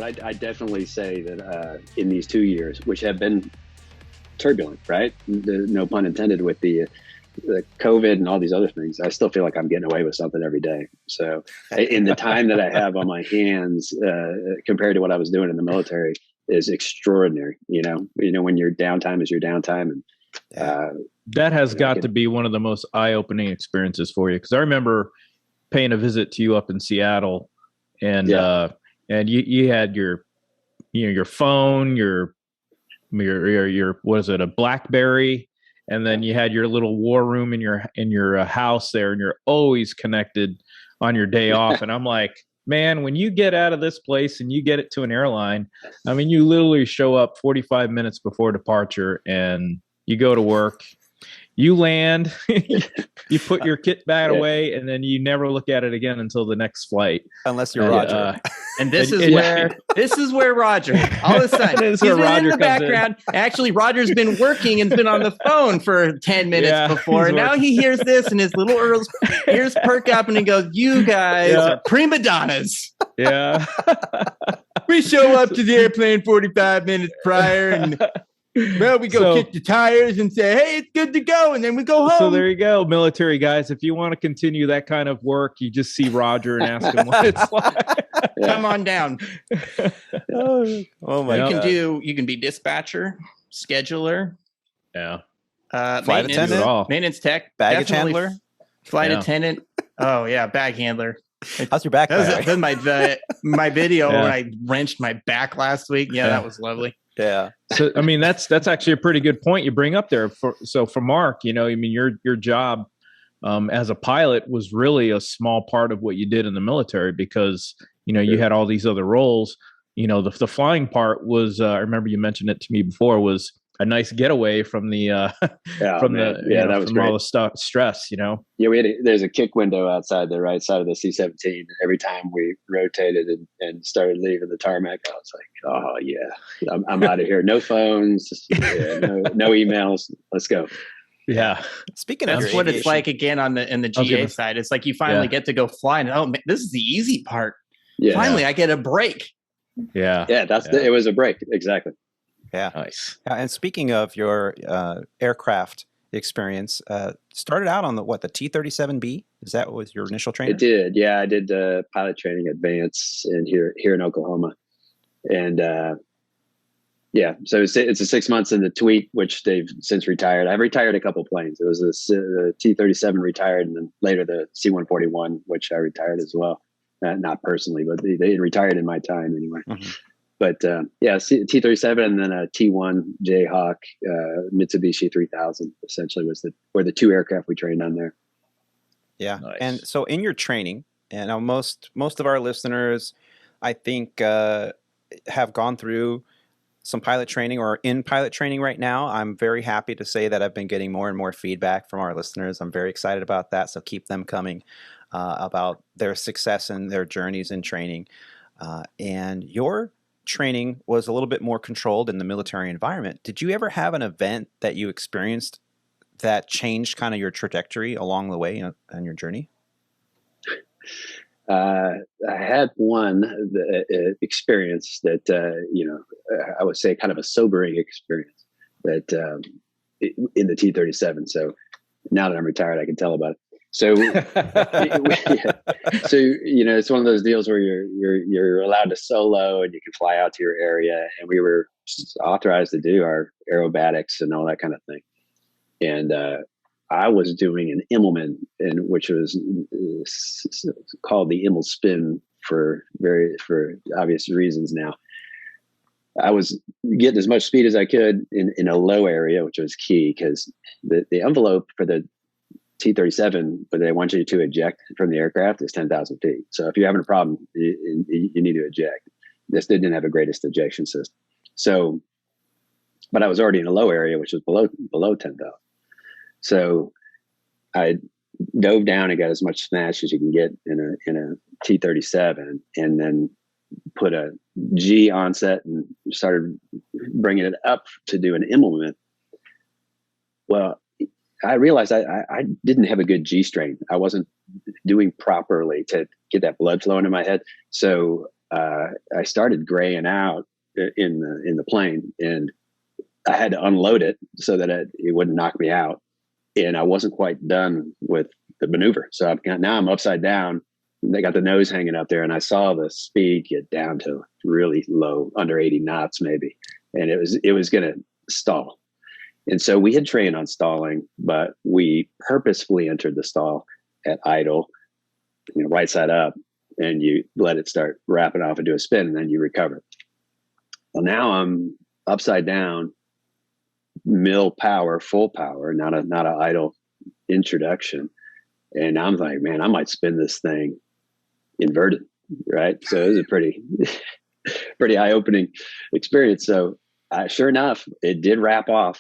But I definitely say that in these 2 years, which have been turbulent, right? No pun intended with the COVID and all these other things, I still feel like I'm getting away with something every day. So in the time that I have on my hands, compared to what I was doing in the military, is extraordinary. When your downtime is your downtime. And that has got to be one of the most eye-opening experiences for you. Because I remember paying a visit to you up in Seattle, and you had your phone, your was it a BlackBerry, and then you had your little war room in your house there, and you're always connected on your day off. And I'm like, man, when you get out of this place and you get it to an airline, I mean, you literally show up 45 minutes before departure and you go to work. You land, you put your kit bag away, and then you never look at it again until the next flight. Unless you're Roger. And this is where Roger, all of a sudden, he's been in the background. Actually, Roger's been working and been on the phone for 10 minutes before. And now he hears this, and his little ears perk up, and he goes, "You guys are prima donnas." Yeah. We show up to the airplane 45 minutes prior, and we go kick the tires and say, "Hey, it's good to go," and then we go home. So there you go, military guys. If you want to continue that kind of work, you just see Roger and ask him what it's like. Come on down. Oh my God. You can be dispatcher, scheduler, flight attendant, maintenance tech, baggage handler, flight attendant. Oh yeah, bag handler. How's your back? That was my video when I wrenched my back last week. Yeah, that was lovely. Yeah. So I mean, that's actually a pretty good point you bring up there. For Mark, your job as a pilot was really a small part of what you did in the military, because you had all these other roles. The flying part was, I remember you mentioned it to me before, was a nice getaway from the that was great. All the stress. Yeah, there's a kick window outside the right side of the C-17. And every time we rotated and started leaving the tarmac, I was like, oh yeah, I'm out of here. No phones, no emails. Let's go. Yeah. Speaking of, that's what aviation, it's like again in the GA side. It's like you finally get to go fly, and man, this is the easy part. Yeah. Finally, I get a break. Yeah. Yeah, it was a break. Exactly. Yeah. Nice. And speaking of your aircraft experience, started out on the T-37B? Is that what was your initial training? It did. Yeah, I did pilot training advance here in Oklahoma. And so it's a 6 months in the Tweet, which they've since retired. I've retired a couple planes. It was the T-37 retired, and then later the C-141, which I retired as well. Not personally, but they retired in my time anyway. Mm-hmm. But T-37 and then a T-1 Jayhawk Mitsubishi 3000 essentially were the two aircraft we trained on there. Yeah, nice. And so in your training, and now most of our listeners, I think, have gone through some pilot training or in pilot training right now. I'm very happy to say that I've been getting more and more feedback from our listeners. I'm very excited about that. So keep them coming about their success and their journeys in training. And your training was a little bit more controlled in the military environment. Did you ever have an event that you experienced that changed kind of your trajectory along the way on your journey? I had one experience that, I would say kind of a sobering experience that in the T-37. So now that I'm retired, I can tell about it. So, it's one of those deals where you're allowed to solo and you can fly out to your area, and we were authorized to do our aerobatics and all that kind of thing. And I was doing an Immelman, which was called the Immel spin for obvious reasons. Now, I was getting as much speed as I could in a low area, which was key because the envelope for the T-37, but they want you to eject from the aircraft is 10,000 feet. So if you're having a problem, you need to eject. This didn't have a greatest ejection system. So, but I was already in a low area, which was below 10,000. So I dove down and got as much snatch as you can get in a T-37, and then put a G onset and started bringing it up to do an Immelman. Well, I realized I didn't have a good G strain. I wasn't doing properly to get that blood flow into my head. So I started graying out in the plane, and I had to unload it so that it wouldn't knock me out. And I wasn't quite done with the maneuver. So now I'm upside down. They got the nose hanging up there, and I saw the speed get down to really low, under 80 knots maybe. And it was going to stall. And so we had trained on stalling, but we purposefully entered the stall at idle, right side up, and you let it start wrapping off into a spin, and then you recover. Well, now I'm upside down, mill power, full power, not an idle introduction. And I'm like, man, I might spin this thing inverted, right? So it was a pretty eye-opening experience. So sure enough, it did wrap off,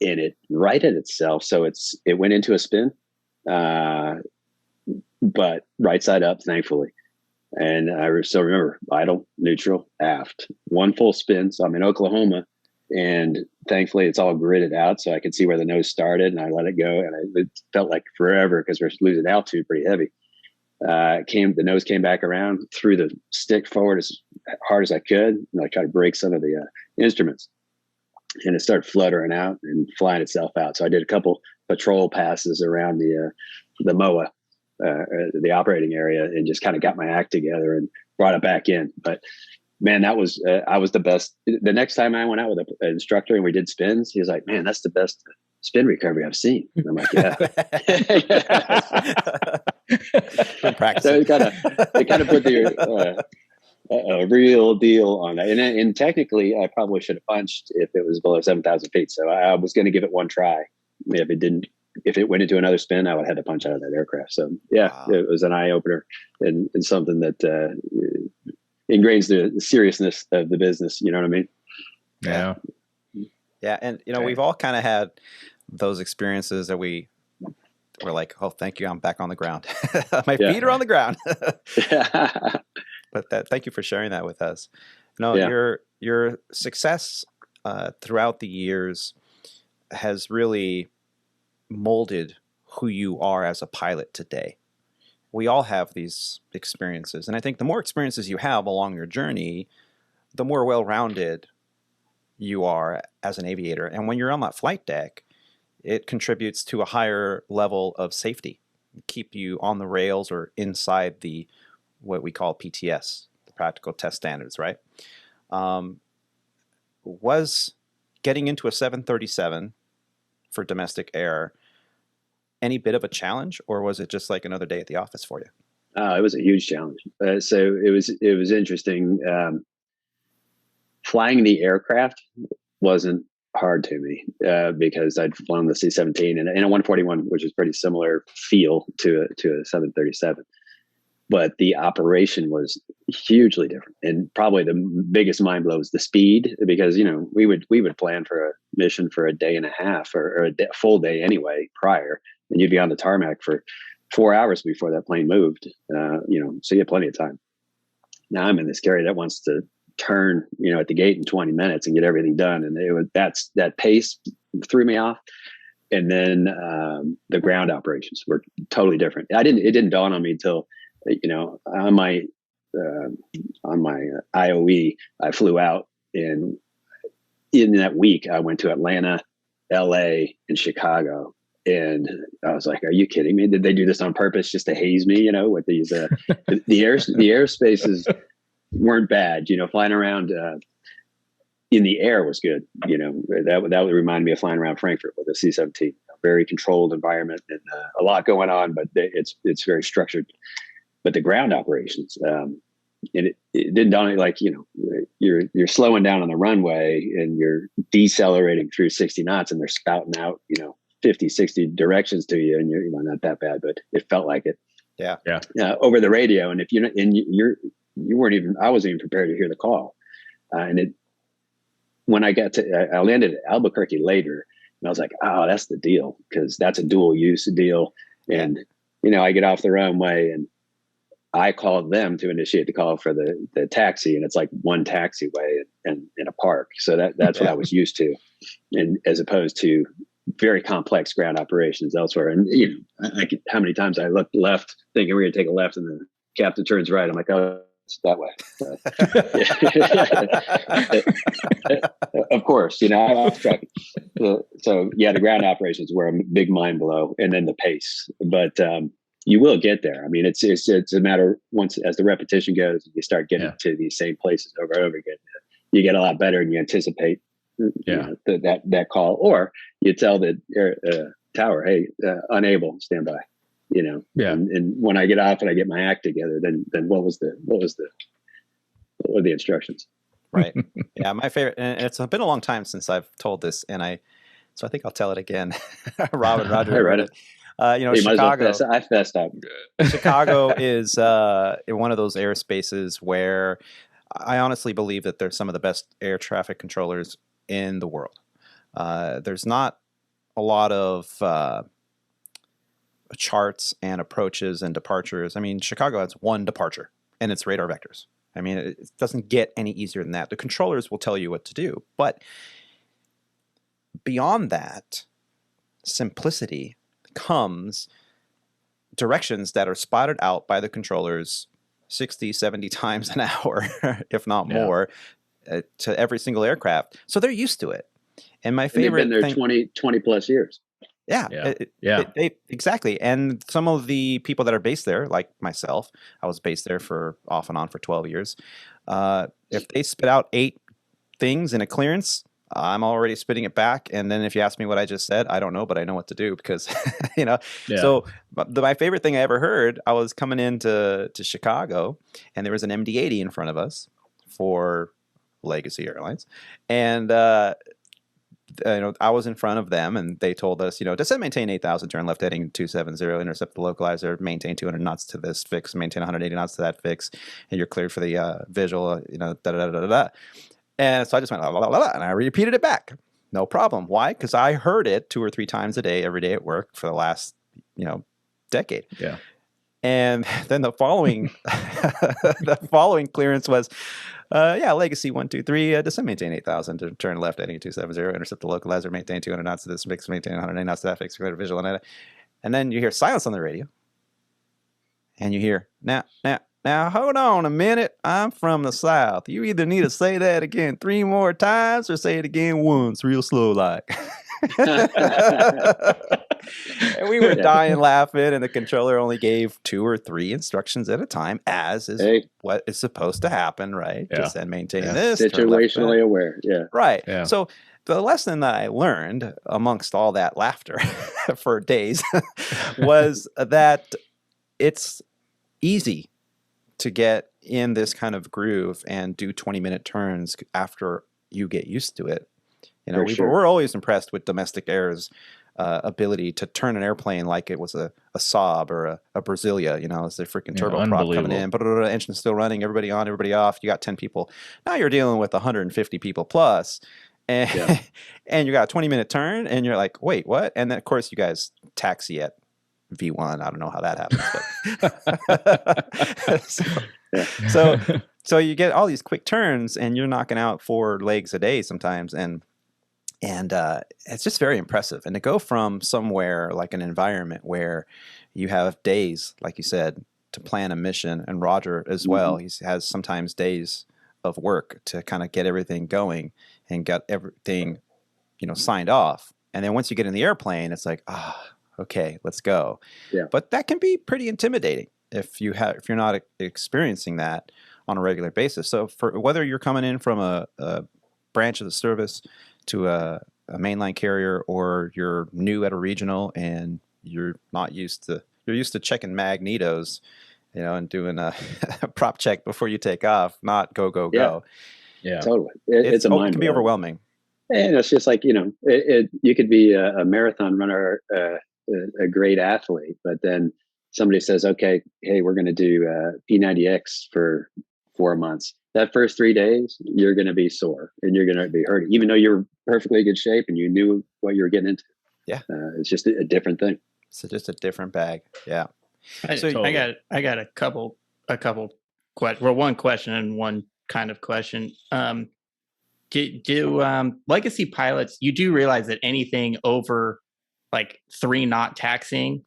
and it righted itself. So it went into a spin, but right side up, thankfully. And I still remember idle, neutral, aft, one full spin. So I'm in Oklahoma, and thankfully it's all gridded out so I could see where the nose started, and I let it go. And it felt like forever because we're losing altitude pretty heavy. The nose came back around, threw the stick forward as hard as I could, and I tried to break some of the instruments, and it started fluttering out and flying itself out. So I did a couple patrol passes around the MOA, the operating area, and just kind of got my act together and brought it back in. But man, I was the best. The next time I went out with an instructor and we did spins, he was like, man, that's the best spin recovery I've seen. And I'm like, yeah. Good practice. So it kind of put the a real deal on that. And technically, I probably should have punched if it was below 7,000 feet. So I was going to give it one try. If it went into another spin, I would have had to punch out of that aircraft. So yeah, wow. It was an eye opener and something that ingrains the seriousness of the business. You know what I mean? Yeah. Yeah. And, we've all kind of had those experiences that we're like, oh, thank you, I'm back on the ground. My feet are on the ground. But thank you for sharing that with us. Your success throughout the years has really molded who you are as a pilot today. We all have these experiences. And I think the more experiences you have along your journey, the more well-rounded you are as an aviator. And when you're on that flight deck, it contributes to a higher level of safety, keep you on the rails or inside the what we call PTS, the practical test standards, right? Was getting into a 737 for domestic air any bit of a challenge, or was it just like another day at the office for you? It was a huge challenge. So it was interesting. Flying the aircraft wasn't hard to me because I'd flown the C-17 and a 141, which is pretty similar feel to a 737. But the operation was hugely different, and probably the biggest mind blow was the speed, because we would plan for a mission for a day and a half or a full day anyway prior, and you'd be on the tarmac for 4 hours before that plane moved. So you had plenty of time. Now I'm in this carrier that wants to turn at the gate in 20 minutes and get everything done, and that pace threw me off. And then the ground operations were totally different. It didn't dawn on me until on my IOE, I flew out, and in that week I went to Atlanta, LA, and Chicago. And I was like, are you kidding me? Did they do this on purpose just to haze me, with these, the airspaces weren't bad, flying around in the air was good. That would remind me of flying around Frankfurt with a C-17, very controlled environment and a lot going on, but it's very structured. But the ground operations, it didn't dawn on me, like, you're slowing down on the runway and you're decelerating through 60 knots and they're spouting out, 50, 60 directions to you, and you're not that bad, but it felt like it. Yeah. Over the radio. And if you weren't even, I wasn't even prepared to hear the call. When I landed at Albuquerque later, and I was like, oh, that's the deal, because that's a dual use deal. And, I get off the runway and I called them to initiate the call for the taxi, and it's like one taxiway and in a park. So that's what I was used to, and as opposed to very complex ground operations elsewhere. And how many times I looked left thinking we're going to take a left, and the captain turns right. I'm like, oh, that way. Of course, I was trucking. So the ground operations were a big mind blow, and then the pace. But you will get there. I mean, it's a matter once as the repetition goes, you start getting to these same places over and over again. You get a lot better, and you anticipate that call, or you tell the tower, "Hey, unable, stand by." And when I get off and I get my act together, then what were the instructions? Right. Yeah, my favorite, and it's been a long time since I've told this, so I think I'll tell it again. Rob and Roger read it. Chicago. I fessed up. Chicago is one of those airspaces where I honestly believe that they're some of the best air traffic controllers in the world. There's not a lot of charts and approaches and departures. I mean, Chicago has one departure, and it's radar vectors. I mean, it doesn't get any easier than that. The controllers will tell you what to do, but beyond that simplicity comes directions that are spotted out by the controllers 60, 70 times an hour, if not more, to every single aircraft. So they're used to it. And my favorite they've been there 20 plus years. Yeah. Exactly. And some of the people that are based there, like myself, I was based there for off and on for 12 years. If they spit out 8 things in a clearance, I'm already spitting it back. And then if you ask me what I just said, I don't know, but I know what to do because, So my favorite thing I ever heard, I was coming into Chicago and there was an MD-80 in front of us for Legacy Airlines. And, I was in front of them and they told us, descend, maintain 8,000, turn left heading 270, intercept the localizer, maintain 200 knots to this fix, maintain 180 knots to that fix, and you're cleared for the visual, da-da-da-da-da. And so I just went, la, la, la, la, and I repeated it back. No problem. Why? Because I heard it 2 or 3 times a day, every day at work for the last, decade. Yeah. And then the following clearance was, Legacy 123, descend, maintain 8,000 to turn left heading 270, intercept the localizer, maintain 200 knots to this fix, maintain 180 knots to that fix, visual, and then you hear silence on the radio, and you hear now hold on a minute, I'm from the South. You either need to say that again 3 more times or say it again once, real slow like. And we were dying laughing, and the controller only gave 2 or 3 instructions at a time, as is what is supposed to happen, right? Just then maintain this. Situationally aware. Yeah. Right. Yeah. So the lesson that I learned amongst all that laughter for days was that it's easy to get in this kind of groove and do 20-minute turns after you get used to it. We're always impressed with domestic air's ability to turn an airplane like it was a Saab or a Brasilia, it's the freaking turboprop coming in, but engine's still running, everybody on, everybody off. You got 10 people. Now you're dealing with 150 people plus, and and you got a 20-minute turn, and you're like, wait, what? And then of course you guys taxi at V1. I don't know how that happens, but so you get all these quick turns, and you're knocking out 4 legs a day sometimes, and it's just very impressive. And to go from somewhere like an environment where you have days, like you said, to plan a mission, and Roger as well, he has sometimes days of work to kind of get everything going and get everything, signed off. And then once you get in the airplane, it's like, okay, let's go. Yeah. But that can be pretty intimidating if you're not experiencing that on a regular basis. So for whether you're coming in from a branch of the service to a mainline carrier, or you're new at a regional and you're used to checking magnetos, and doing a prop check before you take off, not go. Yeah, totally. It can be overwhelming. And it's just like, you could be a marathon runner, a great athlete, but then somebody says, okay, hey, we're going to do P90X for 4 months. That first 3 days, you're going to be sore and you're going to be hurting, even though you're perfectly good shape and you knew what you were getting into. Yeah. It's just a different thing. It's just a different bag. Yeah. So I got a couple one question and one kind of question. Do legacy pilots, you do realize that anything over like 3 knot taxiing,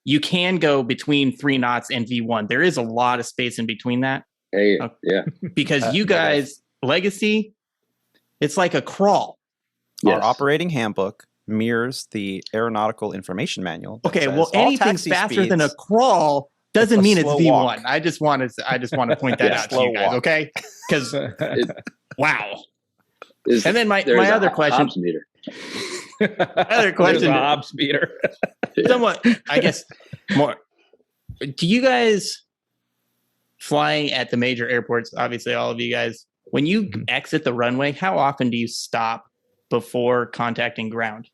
you can go between 3 knots and V1. There is a lot of space in between that. Hey, yeah. Because you guys, Legacy, it's like a crawl. Yes. Our operating handbook mirrors the aeronautical information manual. Okay, well, anything's faster than a crawl doesn't mean it's V1. Walk. I just want to point that out to you guys, okay? Because wow. And then my other question. Meter. Other question. There's a Hobbs meter. Somewhat, I guess, more. Do you guys flying at the major airports? Obviously, all of you guys. When you exit the runway, how often do you stop before contacting ground?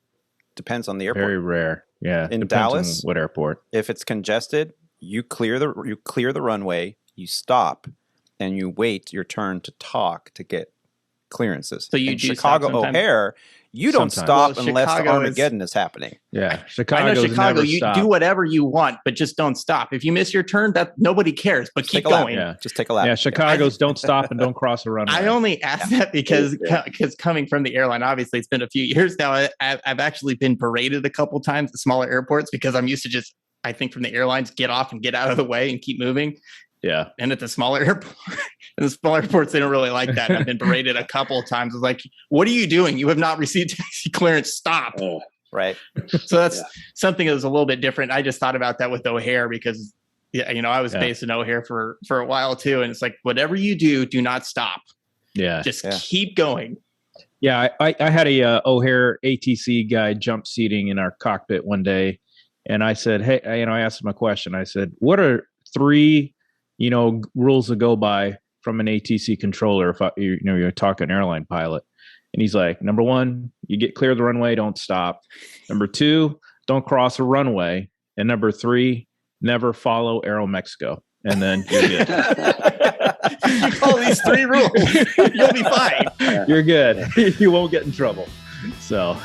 Depends on the airport. Very rare. Yeah. In Dallas, what airport? If it's congested, you clear the runway, you stop, and you wait your turn to talk to get clearances. So you do Chicago O'Hare, you don't stop unless the Armageddon is happening. Yeah, I know Chicago. You do whatever you want, but just don't stop. If you miss your turn, that nobody cares. But keep going. Yeah. Just take a lap. Yeah, Chicago's don't stop and don't cross a runway. I only ask that because coming from the airline, obviously it's been a few years now. I've actually been paraded a couple times at smaller airports because I'm used to just, I think from the airlines, get off and get out of the way and keep moving. Yeah. And at the smaller airports, they don't really like that. I've been berated a couple of times. It's like, what are you doing? You have not received taxi clearance. Stop. Oh, right. So that's something that was a little bit different. I just thought about that with O'Hare because, I was based in O'Hare for a while too. And it's like, whatever you do not stop. Yeah. Just keep going. Yeah. I had a O'Hare ATC guy jump seating in our cockpit one day. And I said, hey, I asked him a question. I said, what are 3 rules to go by from an ATC controller if you're talking airline pilot? And he's like, number 1, you get clear of the runway, don't stop. Number 2, don't cross a runway. And number 3, never follow Aeromexico. And then you're good. You follow these 3 rules, you'll be fine. You're good. You won't get in trouble. So